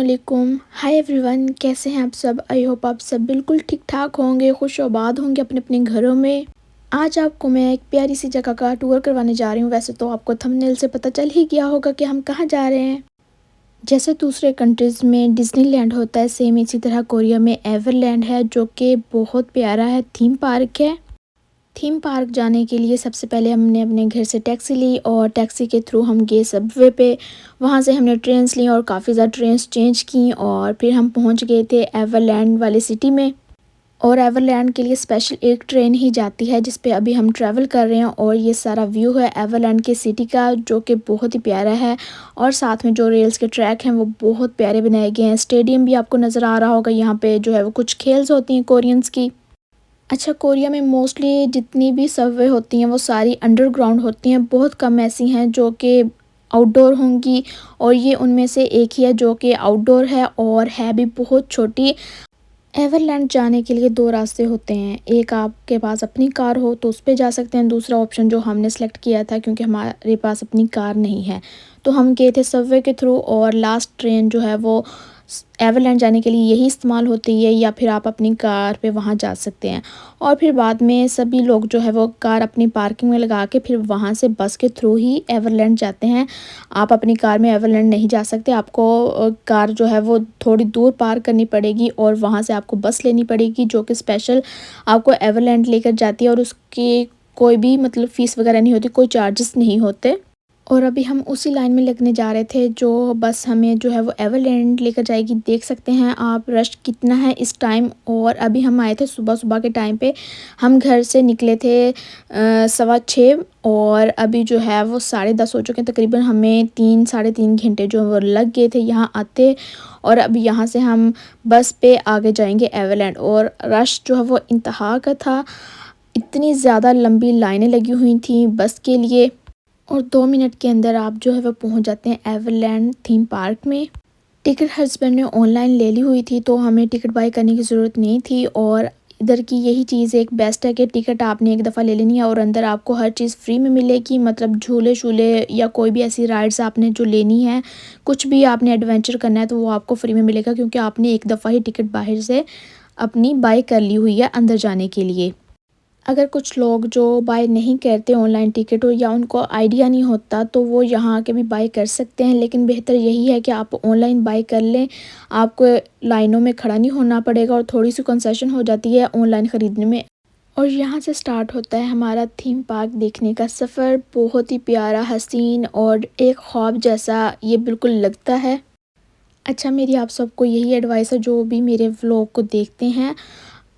वालेकुम। Hi everyone, कैसे हैं आप सब। आई होप आप सब बिल्कुल ठीक ठाक होंगे, खुश आबाद होंगे अपने अपने घरों में। आज आपको मैं एक प्यारी सी जगह का टूर करवाने जा रही हूँ। वैसे तो आपको थंबनेल से पता चल ही गया होगा कि हम कहाँ जा रहे हैं। जैसे दूसरे कंट्रीज़ में डिज्नीलैंड होता है, सेम इसी तरह कोरिया में एवरलैंड है, जो कि बहुत प्यारा है, थीम पार्क है। थीम पार्क जाने के लिए सबसे पहले हमने अपने घर से टैक्सी ली और टैक्सी के थ्रू हम गए सबवे पे। वहाँ से हमने ट्रेन्स ली और काफ़ी ज़्यादा ट्रेन्स चेंज की और फिर हम पहुँच गए थे एवरलैंड वाली सिटी में। और एवरलैंड के लिए स्पेशल एक ट्रेन ही जाती है जिस पे अभी हम ट्रैवल कर रहे हैं। और ये सारा व्यू है एवरलैंड की सिटी का, जो कि बहुत ही प्यारा है। और साथ में जो रेल्स के ट्रैक हैं वो बहुत प्यारे बनाए गए हैं। स्टेडियम भी आपको नज़र आ रहा होगा, यहाँ पे जो है वो कुछ खेल्स होती हैं कोरियंस की। अच्छा, कोरिया में मोस्टली जितनी भी सबवे होती हैं वो सारी अंडरग्राउंड होती हैं, बहुत कम ऐसी हैं जो कि आउटडोर होंगी। और ये उनमें से एक ही है जो कि आउटडोर है और है भी बहुत छोटी। एवरलैंड जाने के लिए दो रास्ते होते हैं, एक आपके पास अपनी कार हो तो उस पे जा सकते हैं, दूसरा ऑप्शन जो हमने सेलेक्ट किया था क्योंकि हमारे पास अपनी कार नहीं है तो हम गए थे सबवे के थ्रू। और लास्ट ट्रेन जो है वो एवरलैंड जाने के लिए यही इस्तेमाल होती है, या फिर आप अपनी कार पे वहाँ जा सकते हैं। और फिर बाद में सभी लोग जो है वो कार अपनी पार्किंग में लगा के फिर वहाँ से बस के थ्रू ही एवरलैंड जाते हैं। आप अपनी कार में एवरलैंड नहीं जा सकते, आपको कार जो है वो थोड़ी दूर पार्क करनी पड़ेगी और वहाँ से आपको बस लेनी पड़ेगी जो कि स्पेशल आपको एवरलैंड लेकर जाती है। और उसकी कोई भी मतलब फ़ीस वगैरह नहीं होती, कोई चार्जेस नहीं होते। और अभी हम उसी लाइन में लगने जा रहे थे जो बस हमें जो है वो एवरलैंड लेकर जाएगी। देख सकते हैं आप रश कितना है इस टाइम। और अभी हम आए थे सुबह सुबह के टाइम पे, हम घर से निकले थे 6:15 और अभी जो है वो 10:30 हो चुके हैं। तकरीबन हमें 3 साढ़े 3 घंटे जो वो लग गए थे यहाँ आते। और अभी यहाँ से हम बस पे आगे जाएंगे एवरलैंड। और रश जो है वो इंतहा का था, इतनी ज़्यादा लंबी लाइनें लगी हुई थी बस के लिए। और 2 मिनट के अंदर आप जो है वो पहुंच जाते हैं एवरलैंड थीम पार्क में। टिकट हस्बैंड ने ऑनलाइन ले ली हुई थी तो हमें टिकट बाई करने की ज़रूरत नहीं थी। और इधर की यही चीज़ एक बेस्ट है कि टिकट आपने एक दफ़ा ले लेनी है और अंदर आपको हर चीज़ फ्री में मिलेगी। मतलब झूले शूले या कोई भी ऐसी राइड्स आपने जो लेनी है, कुछ भी आपने एडवेंचर करना है तो वो आपको फ्री में मिलेगा, क्योंकि आपने एक दफ़ा ही टिकट बाहर से अपनी बाई कर ली हुई है अंदर जाने के लिए। अगर कुछ लोग जो बाय नहीं करते ऑनलाइन टिकट, हो या उनको आइडिया नहीं होता तो वो यहाँ आके भी बाय कर सकते हैं, लेकिन बेहतर यही है कि आप ऑनलाइन बाय कर लें। आपको लाइनों में खड़ा नहीं होना पड़ेगा और थोड़ी सी कंसेशन हो जाती है ऑनलाइन ख़रीदने में। और यहाँ से स्टार्ट होता है हमारा थीम पार्क देखने का सफ़र। बहुत ही प्यारा, हसीन और एक ख्वाब जैसा ये बिल्कुल लगता है। अच्छा, मेरी आप सबको यही एडवाइस है जो भी मेरे व्लॉग को देखते हैं,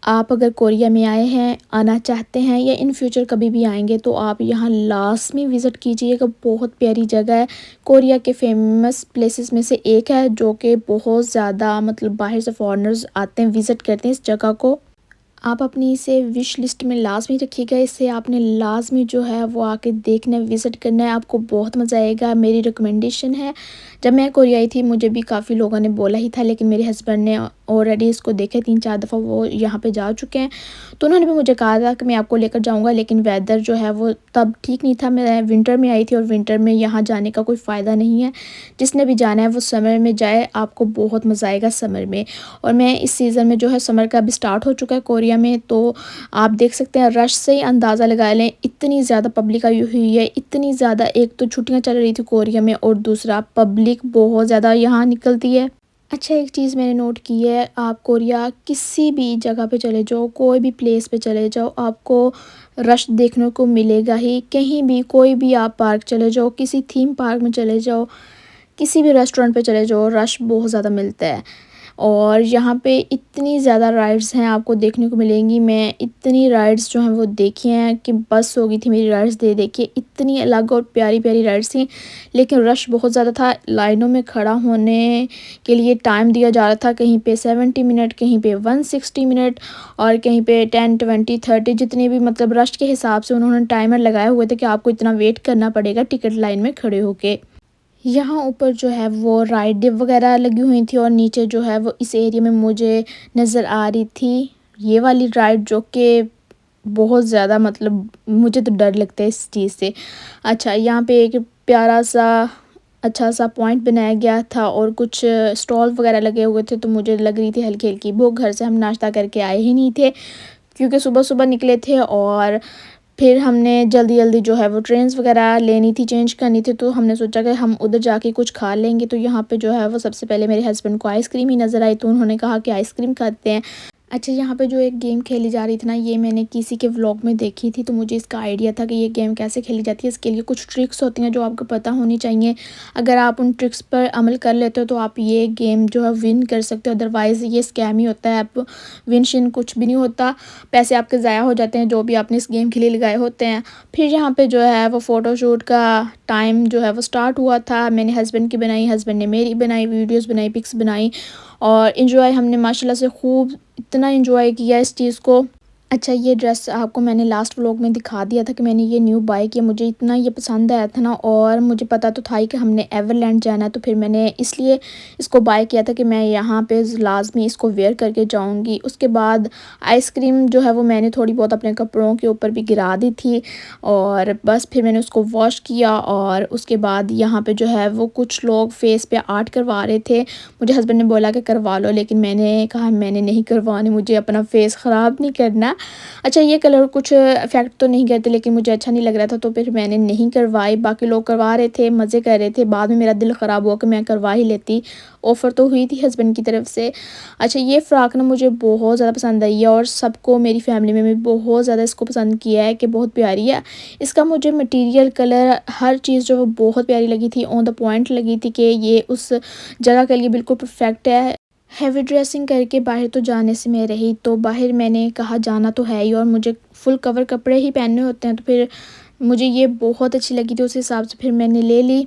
आप अगर कोरिया में आए हैं, आना चाहते हैं या इन फ्यूचर कभी भी आएंगे तो आप यहाँ लाज़मी विज़िट कीजिएगा। बहुत प्यारी जगह है, कोरिया के फेमस प्लेसेस में से एक है, जो कि बहुत ज़्यादा मतलब बाहर से फॉरेनर्स आते हैं, विज़िट करते हैं इस जगह को। आप अपनी इसे विश लिस्ट में लाज़मी रखिएगा, इससे आपने लाज़मी जो है वो आके देखना है, विज़िट करना है, आपको बहुत मज़ा आएगा। मेरी रिकमेंडेशन है। जब मैं कोरिया आई थी मुझे भी काफ़ी लोगों ने बोला ही था, लेकिन मेरे हस्बैंड ने ऑलरेडी इसको देखे 3-4 दफ़ा, वो यहाँ पे जा चुके हैं तो उन्होंने भी मुझे कहा था कि मैं आपको लेकर जाऊँगा। लेकिन वेदर जो है वो तब ठीक नहीं था, मैं विंटर में आई थी और विंटर में यहाँ जाने का कोई फ़ायदा नहीं है। जिसने भी जाना है वो समर में जाए, आपको बहुत मज़ा आएगा समर में। और मैं इस सीज़न में जो है समर का अभी स्टार्ट हो चुका है कोरिया में, तो आप देख सकते हैं रश से ही अंदाज़ा लगा लें, इतनी ज़्यादा पब्लिक आई हुई है, इतनी ज़्यादा। एक तो छुट्टियां चल रही थी कोरिया में और दूसरा पब्लिक बहुत ज़्यादा यहाँ निकलती है। अच्छा, एक चीज़ मैंने नोट की है, आप कोरिया किसी भी जगह पे चले जाओ, कोई भी प्लेस पे चले जाओ, आपको रश देखने को मिलेगा ही। कहीं भी कोई भी आप पार्क चले जाओ, किसी थीम पार्क में चले जाओ, किसी भी रेस्टोरेंट पे चले जाओ, रश बहुत ज़्यादा मिलता है। और यहाँ पे इतनी ज़्यादा राइड्स हैं आपको देखने को मिलेंगी। मैं इतनी राइड्स जो हैं वो देखी हैं कि बस हो गई थी मेरी राइड्स दे देखिए, इतनी अलग और प्यारी प्यारी राइड्स थी। लेकिन रश बहुत ज़्यादा था, लाइनों में खड़ा होने के लिए टाइम दिया जा रहा था, कहीं पे 70 मिनट, कहीं पे 160 मिनट और कहीं पे 10 20 30, जितने भी मतलब रश के हिसाब से उन्होंने टाइमर लगाए हुए थे कि आपको इतना वेट करना पड़ेगा टिकट लाइन में खड़े होके। यहाँ ऊपर जो है वो राइड वगैरह लगी हुई थी और नीचे जो है वो इस एरिया में मुझे नज़र आ रही थी ये वाली राइड, जो कि बहुत ज़्यादा मतलब मुझे तो डर लगता है इस चीज़ से। अच्छा, यहाँ पे एक प्यारा सा अच्छा सा पॉइंट बनाया गया था और कुछ स्टॉल वगैरह लगे हुए थे, तो मुझे लग रही थी हल्की हल्की भूख। घर से हम नाश्ता करके आए ही नहीं थे क्योंकि सुबह सुबह निकले थे, और फिर हमने जल्दी जल्दी जो है वो ट्रेन्स वगैरह लेनी थी, चेंज करनी थी, तो हमने सोचा कि हम उधर जाके कुछ खा लेंगे। तो यहाँ पे जो है वो सबसे पहले मेरे हस्बैंड को आइसक्रीम ही नज़र आई, तो उन्होंने कहा कि आइसक्रीम खाते हैं। अच्छा, यहाँ पे जो एक गेम खेली जा रही थी ना, ये मैंने किसी के व्लॉग में देखी थी, तो मुझे इसका आइडिया था कि ये गेम कैसे खेली जाती है। इसके लिए कुछ ट्रिक्स होती हैं जो आपको पता होनी चाहिए। अगर आप उन ट्रिक्स पर अमल कर लेते हो तो आप ये गेम जो है विन कर सकते हो, अदरवाइज़ ये स्कैम ही होता है। आप विन शिन कुछ भी नहीं होता, पैसे आपके ज़ाया हो जाते हैं जो भी आपने इस गेम के लिए लगाए होते हैं। फिर यहाँ पे जो है वो फ़ोटोशूट का टाइम जो है वो स्टार्ट हुआ था। मैंने हस्बैंड की बनाई, हस्बैंड ने मेरी बनाई, वीडियोज़ बनाई, पिक्स बनाई, और इन्जॉय हमने माशाल्लाह से खूब इतना एंजॉय किया इस चीज़ को। अच्छा, ये ड्रेस आपको मैंने लास्ट व्लॉग में दिखा दिया था कि मैंने ये न्यू बाय किया। मुझे इतना ये पसंद आया था ना, और मुझे पता तो था ही कि हमने एवरलैंड जाना है, तो फिर मैंने इसलिए इसको बाय किया था कि मैं यहाँ पे लाज़मी इसको वेयर करके जाऊँगी। उसके बाद आइसक्रीम जो है वो मैंने थोड़ी बहुत अपने कपड़ों के ऊपर भी गिरा दी थी, और बस फिर मैंने उसको वॉश किया। और उसके बाद यहाँ पे जो है वो कुछ लोग फेस पे आर्ट करवा रहे थे। मुझे हस्बैंड ने बोला कि करवा लो, लेकिन मैंने कहा मैंने नहीं करवाने, मुझे अपना फेस ख़राब नहीं करना। अच्छा, ये कलर कुछ इफ़ेक्ट तो नहीं करते, लेकिन मुझे अच्छा नहीं लग रहा था, तो फिर मैंने नहीं करवाई। बाकी लोग करवा रहे थे, मज़े कर रहे थे। बाद में मेरा दिल ख़राब हुआ कि मैं करवा ही लेती। ऑफ़र तो हुई थी हस्बैंड की तरफ से। अच्छा, ये फ़्रॉक ना मुझे बहुत ज़्यादा पसंद आई है, और सबको मेरी फ़ैमिली में भी बहुत ज़्यादा इसको पसंद किया है कि बहुत प्यारी है। इसका मुझे मटीरियल, कलर, हर चीज़ जो वो बहुत प्यारी लगी थी। ऑन द पॉइंट लगी थी कि ये उस जगह के लिए बिल्कुल परफेक्ट है। हेवी ड्रेसिंग करके बाहर तो जाने से मैं रही, तो बाहर मैंने कहा जाना तो है ही, और मुझे फुल कवर कपड़े ही पहनने होते हैं, तो फिर मुझे ये बहुत अच्छी लगी थी। उस हिसाब से फिर मैंने ले ली।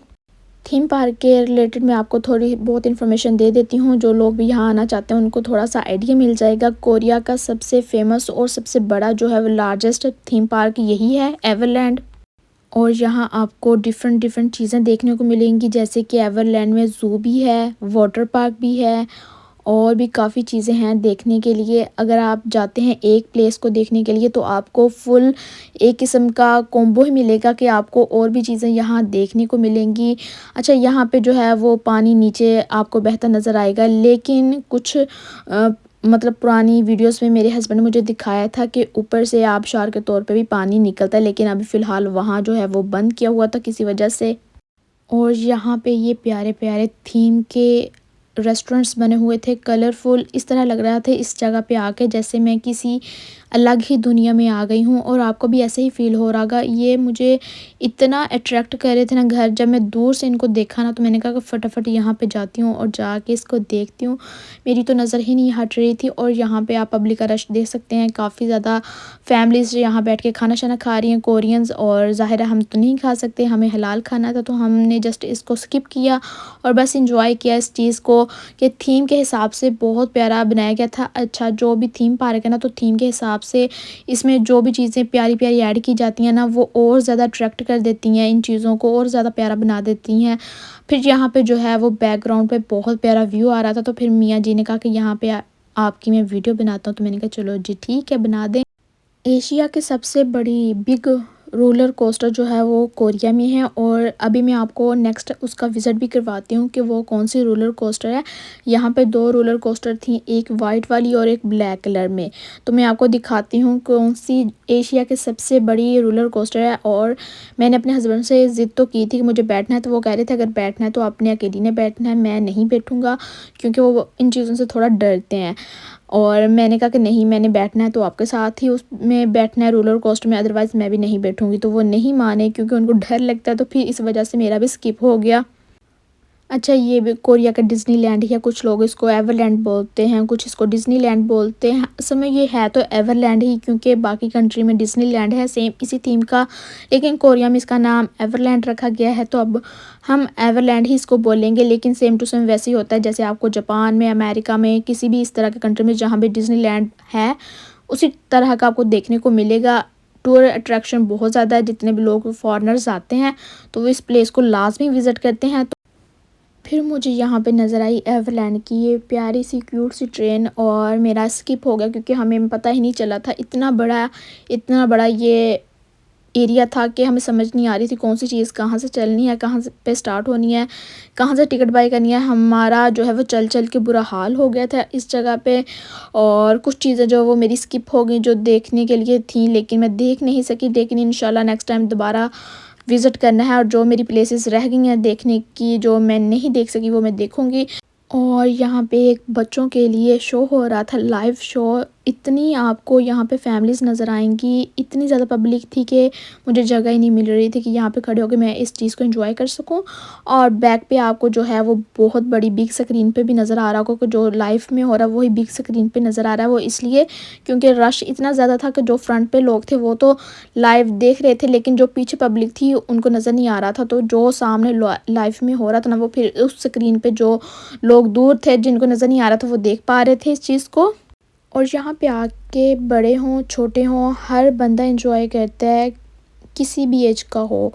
थीम पार्क के रिलेटेड मैं आपको थोड़ी बहुत इन्फॉर्मेशन दे देती हूँ, जो लोग भी यहाँ आना चाहते हैं उनको थोड़ा सा आइडिया मिल जाएगा। कोरिया का सबसे फेमस और सबसे बड़ा जो है वो लार्जेस्ट थीम पार्क यही है, एवरलैंड। और यहाँ आपको डिफरेंट डिफरेंट चीज़ें देखने को मिलेंगी, जैसे कि एवरलैंड में ज़ू भी है, वाटर पार्क भी है, और भी काफ़ी चीज़ें हैं देखने के लिए। अगर आप जाते हैं एक प्लेस को देखने के लिए, तो आपको फुल एक किस्म का कॉम्बो ही मिलेगा कि आपको और भी चीज़ें यहाँ देखने को मिलेंगी। अच्छा, यहाँ पे जो है वो पानी नीचे आपको बहता नज़र आएगा, लेकिन कुछ मतलब पुरानी वीडियोस में मेरे हस्बैंड ने मुझे दिखाया था कि ऊपर से आबशार के तौर पे भी पानी निकलता है, लेकिन अभी फ़िलहाल वहाँ जो है वो बंद किया हुआ था किसी वजह से। और यहाँ पे ये प्यारे प्यारे थीम के रेस्टोरेंट्स बने हुए थे, कलरफुल। इस तरह लग रहा था इस जगह पे आके जैसे मैं किसी अलग ही दुनिया में आ गई हूँ, और आपको भी ऐसे ही फ़ील हो रहा होगा। ये मुझे इतना अट्रैक्ट कर रहे थे ना घर, जब मैं दूर से इनको देखा ना, तो मैंने कहा कि फटाफट यहाँ पे जाती हूँ और जाके इसको देखती हूँ। मेरी तो नज़र ही नहीं हट रही थी। और यहाँ पे आप पब्लिक का रश देख सकते हैं, काफ़ी ज़्यादा फैमिलीज़ यहाँ बैठ के खाना शाना खा रही हैं, कोरियंस। और ज़ाहिर है हम तो नहीं खा सकते, हमें हलाल खाना था, तो हमने जस्ट इसको स्किप किया और बस इंजॉय किया इस चीज़ को, कि थीम के हिसाब से बहुत प्यारा बनाया गया था। अच्छा, जो भी थीम पार्क है ना, तो थीम के हिसाब से इसमें जो भी चीज़ें प्यारी प्यारी ऐड की जाती हैं ना, वो और ज़्यादा अट्रैक्ट कर देती हैं, इन चीज़ों को और ज़्यादा प्यारा बना देती हैं। फिर यहाँ पे जो है वो बैकग्राउंड पे बहुत प्यारा व्यू आ रहा था, तो फिर मियाँ जी ने कहा कि यहाँ पे आपकी मैं वीडियो बनाता हूँ, तो मैंने कहा चलो जी ठीक है, बना दें। एशिया की सबसे बड़ी बिग रोलर कोस्टर जो है वो कोरिया में है, और अभी मैं आपको नेक्स्ट उसका विज़िट भी करवाती हूँ कि वो कौन सी रोलर कोस्टर है। यहाँ पे दो रोलर कोस्टर थी, एक वाइट वाली और एक ब्लैक कलर में। तो मैं आपको दिखाती हूँ कौन सी एशिया की सबसे बड़ी रोलर कोस्टर है। और मैंने अपने हस्बैंड से ज़िद तो की थी कि मुझे बैठना है, तो वो कह रहे थे अगर बैठना है तो अपने अकेली ने बैठना है, मैं नहीं बैठूँगा, क्योंकि वो इन चीज़ों से थोड़ा डरते हैं। और मैंने कहा कि नहीं, मैंने बैठना है तो आपके साथ ही उसमें बैठना है रोलर कोस्टर में, अदरवाइज़ मैं भी नहीं बैठूँगी। तो वो नहीं माने क्योंकि उनको डर लगता है, तो फिर इस वजह से मेरा भी स्किप हो गया। अच्छा, ये भी कोरिया का डिज़नीलैंड है, कुछ लोग इसको एवरलैंड बोलते हैं, कुछ इसको डिज़नीलैंड बोलते हैं। असल में ये है तो एवरलैंड ही, क्योंकि बाकी कंट्री में डिज़नीलैंड है सेम इसी थीम का, लेकिन कोरिया में इसका नाम एवरलैंड रखा गया है, तो अब हम एवरलैंड ही इसको बोलेंगे। लेकिन सेम टू सेम वैसे ही होता है जैसे आपको जापान में, अमेरिका में, किसी भी इस तरह के कंट्री में जहाँ भी डिज़नीलैंड है, उसी तरह का आपको देखने को मिलेगा। टूर अट्रैक्शन बहुत ज़्यादा है, जितने भी लोग फॉरेनर्स आते हैं तो वो इस प्लेस को लाजमी विज़िट करते हैं। फिर मुझे यहाँ पे नज़र आई एवरलैंड की ये प्यारी सी क्यूट सी ट्रेन, और मेरा स्किप हो गया क्योंकि हमें पता ही नहीं चला था इतना बड़ा ये एरिया था कि हमें समझ नहीं आ रही थी कौन सी चीज़ कहाँ से चलनी है, कहाँ से पे स्टार्ट होनी है, कहाँ से टिकट बाय करनी है। हमारा जो है वो चल चल के बुरा हाल हो गया था इस जगह पे। और कुछ चीज़ें जो वो मेरी स्किप हो गई जो देखने के लिए थी, लेकिन मैं देख नहीं सकी। लेकिन इंशाल्लाह नेक्स्ट टाइम दोबारा विज़िट करना है और जो मेरी प्लेसेस रह गई हैं देखने की, जो मैं नहीं देख सकी, वो मैं देखूँगी। और यहाँ पे एक बच्चों के लिए शो हो रहा था, लाइव शो। इतनी आपको यहाँ पे फैमिलीज़ नज़र आएंगी, इतनी ज़्यादा पब्लिक थी कि मुझे जगह ही नहीं मिल रही थी कि यहाँ पे खड़े होकर मैं इस चीज़ को एंजॉय कर सकूँ। और बैक पे आपको जो है वो बहुत बड़ी बिग स्क्रीन पे भी नज़र आ रहा होगा कि जो लाइव में हो रहा है वही बिग स्क्रीन पे नज़र आ रहा है। वो इसलिए क्योंकि रश इतना ज़्यादा था कि जो फ्रंट पे लोग थे वो तो लाइव देख रहे थे, लेकिन जो पीछे पब्लिक थी उनको नज़र नहीं आ रहा था। तो जो सामने लाइव में हो रहा था ना, वो फिर उस स्क्रीन पे जो लोग दूर थे जिनको नज़र नहीं आ रहा था वो देख पा रहे थे इस चीज़ को। और यहाँ पे आके बड़े हों छोटे हों हर बंदा एंजॉय करता है, किसी भी एज का हो।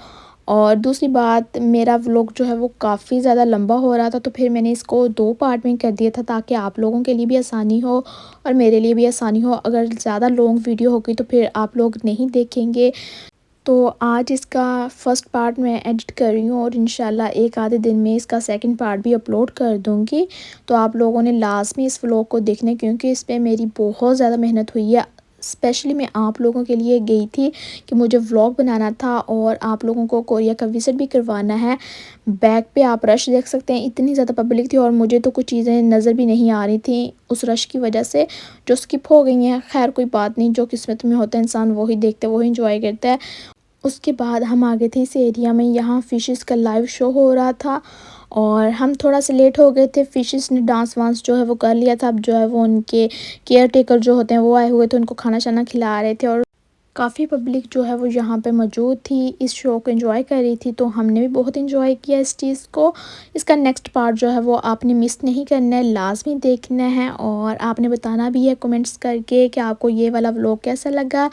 और दूसरी बात, मेरा व्लॉग जो है वो काफ़ी ज़्यादा लंबा हो रहा था, तो फिर मैंने इसको 2 पार्ट में कर दिया था ताकि आप लोगों के लिए भी आसानी हो और मेरे लिए भी आसानी हो। अगर ज़्यादा लॉन्ग वीडियो होगी तो फिर आप लोग नहीं देखेंगे। तो आज इसका फर्स्ट पार्ट मैं एडिट कर रही हूँ और इंशाल्लाह एक आधे दिन में इसका सेकंड पार्ट भी अपलोड कर दूँगी। तो आप लोगों ने लास्ट में इस व्लॉग को देखना है क्योंकि इस पे मेरी बहुत ज़्यादा मेहनत हुई है। स्पेशली मैं आप लोगों के लिए गई थी कि मुझे व्लॉग बनाना था और आप लोगों को कोरिया का विज़िट भी करवाना है। बैक पे आप रश देख सकते हैं, इतनी ज़्यादा पब्लिक थी और मुझे तो कुछ चीज़ें नज़र भी नहीं आ रही थी उस रश की वजह से, जो स्किप हो गई हैं। खैर कोई बात नहीं, जो किस्मत में होता है इंसान वही देखता है, वही इंजॉय करता है। उसके बाद हम आ गए थे इस एरिया में, यहाँ फ़िशेस का लाइव शो हो रहा था और हम थोड़ा सा लेट हो गए थे। फ़िशेस ने डांस वांस जो है वो कर लिया था। अब जो है वो उनके केयर टेकर जो होते हैं वो आए हुए थे, उनको खाना शाना खिला रहे थे और काफ़ी पब्लिक जो है वो यहाँ पे मौजूद थी, इस शो को एंजॉय कर रही थी। तो हमने भी बहुत एंजॉय किया इस चीज़ को। इसका नेक्स्ट पार्ट जो है वो आपने मिस नहीं करना है, लाजमी देखना है और आपने बताना भी है कमेंट्स करके कि आपको ये वाला व्लॉग कैसा लगा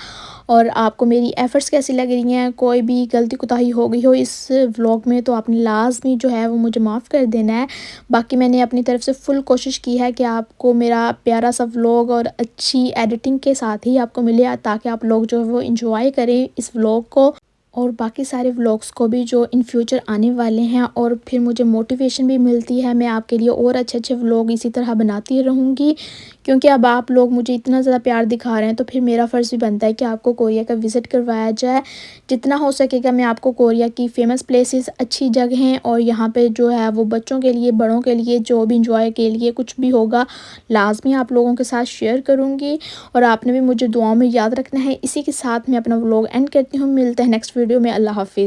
और आपको मेरी एफ़र्ट्स कैसी लग रही हैं। कोई भी गलती कोताही हो गई हो इस व्लॉग में तो आपने लाजमी जो है वो मुझे माफ़ कर देना है। बाकी मैंने अपनी तरफ से फुल कोशिश की है कि आपको मेरा प्यारा सा व्लॉग और अच्छी एडिटिंग के साथ ही आपको मिले ताकि आप लोग जो है वो एंजॉय करें इस व्लॉग को और बाकी सारे व्लॉग्स को भी जो इन फ्यूचर आने वाले हैं। और फिर मुझे मोटिवेशन भी मिलती है, मैं आपके लिए और अच्छे अच्छे व्लॉग इसी तरह बनाती रहूँगी क्योंकि अब आप लोग मुझे इतना ज़्यादा प्यार दिखा रहे हैं तो फिर मेरा फ़र्ज़ भी बनता है कि आपको कोरिया का विज़िट करवाया जाए। जितना हो सकेगा मैं आपको कोरिया की फ़ेमस प्लेसेस, अच्छी जगहें और यहाँ पे जो है वो बच्चों के लिए बड़ों के लिए जो भी इंजॉय के लिए कुछ भी होगा लाजमी आप लोगों के साथ शेयर करूँगी और आपने भी मुझे दुआओं में याद रखना है। इसी के साथ मैं अपना व्लॉग एंड करती हूँ, मिलते हैं नेक्स्ट वीडियो में। अल्लाह हाफिज़।